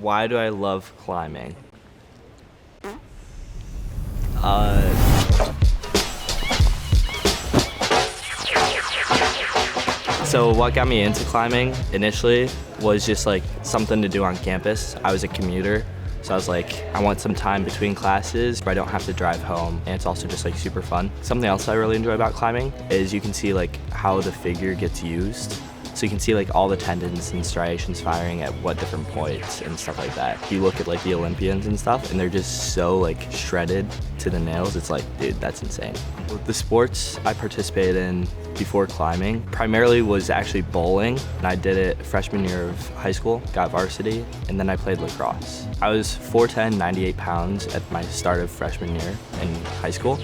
Why do I love climbing? So what got me into climbing initially was just like something to do on campus. I was a commuter, so I was like, I want some time between classes where I don't have to drive home, and it's also just like super fun. Something else I really enjoy about climbing is you can see like how the figure gets used. So you can see like all the tendons and striations firing at what different points and stuff like that. You look at like the Olympians and stuff and they're just so like shredded to the nails. It's like, dude, that's insane. The sports I participated in before climbing primarily was actually bowling. And I did it freshman year of high school, got varsity, and then I played lacrosse. I was 4'10", 98 pounds at my start of freshman year in high school.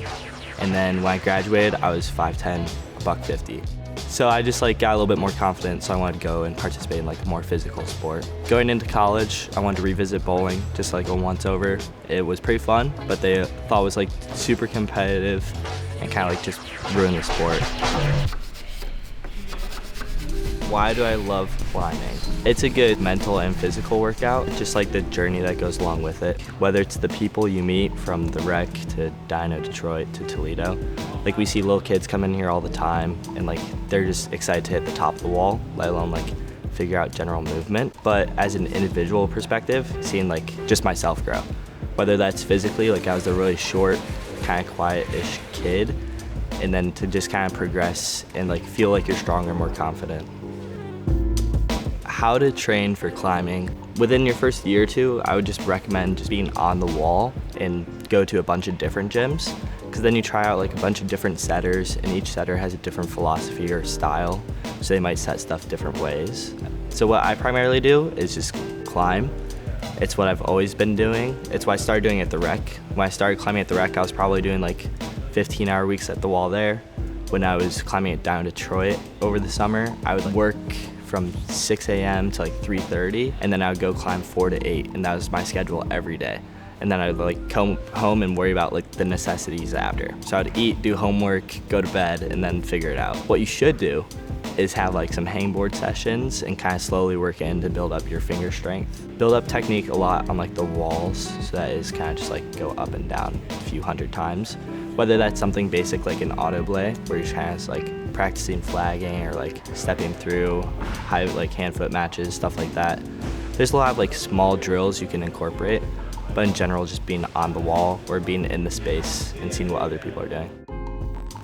And then when I graduated, I was 5'10", $150. So I just like got a little bit more confident, so I wanted to go and participate in like a more physical sport. Going into college, I wanted to revisit bowling, just like a once over. It was pretty fun, but they thought it was like super competitive and kind of like just ruined the sport. Why do I love climbing? It's a good mental and physical workout, just like the journey that goes along with it. Whether it's the people you meet from the rec to Dino Detroit to Toledo. Like we see little kids come in here all the time and like they're just excited to hit the top of the wall, let alone like figure out general movement. But as an individual perspective, seeing like just myself grow. Whether that's physically, like I was a really short, kind of quiet-ish kid, and then to just kind of progress and like feel like you're stronger, more confident. How to train for climbing. Within your first year or two, I would just recommend just being on the wall and go to a bunch of different gyms, because then you try out like a bunch of different setters, and each setter has a different philosophy or style, so they might set stuff different ways. So what I primarily do is just climb. It's what I've always been doing. It's why I started doing it at the rec. When I started climbing at the rec, I was probably doing like 15-hour weeks at the wall there. When I was climbing it down Detroit over the summer, I would work from 6 a.m. to like 3:30, and then I would go climb 4 to 8, and that was my schedule every day. And then I'd like come home and worry about like the necessities after. So I'd eat, do homework, go to bed, and then figure it out. What you should do is have like some hangboard sessions and kind of slowly work in to build up your finger strength. Build up technique a lot on like the walls, so that is kind of just like go up and down a few hundred times. Whether that's something basic like an auto belay, where you're kind of like practicing flagging or like stepping through high like hand-foot matches, stuff like that. There's a lot of like small drills you can incorporate, but in general just being on the wall or being in the space and seeing what other people are doing.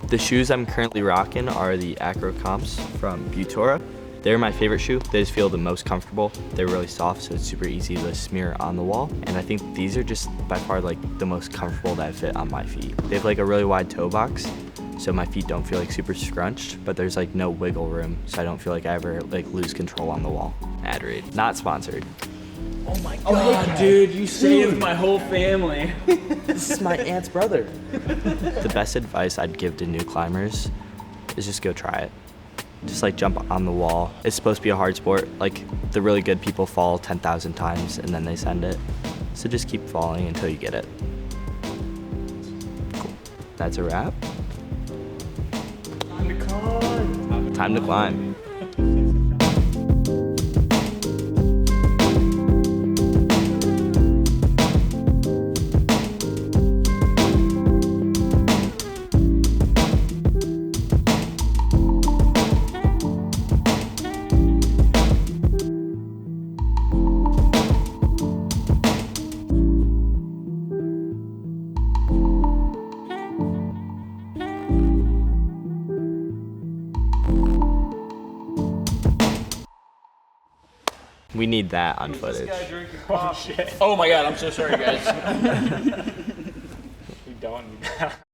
The shoes I'm currently rocking are the Acro Comps from Butora. They're my favorite shoe. They just feel the most comfortable. They're really soft, so it's super easy to smear on the wall. And I think these are just by far like the most comfortable that fit on my feet. They have like a really wide toe box, so my feet don't feel like super scrunched, but there's like no wiggle room, so I don't feel like I ever like lose control on the wall. Ad read. Not sponsored. Oh my god, dude, you saved my whole family. This is my aunt's brother. The best advice I'd give to new climbers is just go try it. Just like jump on the wall. It's supposed to be a hard sport. Like the really good people fall 10,000 times and then they send it. So just keep falling until you get it. Cool. That's a wrap. Time to climb. Time to climb. We need that on footage. Oh shit. Oh my god, I'm so sorry guys. We don't need that.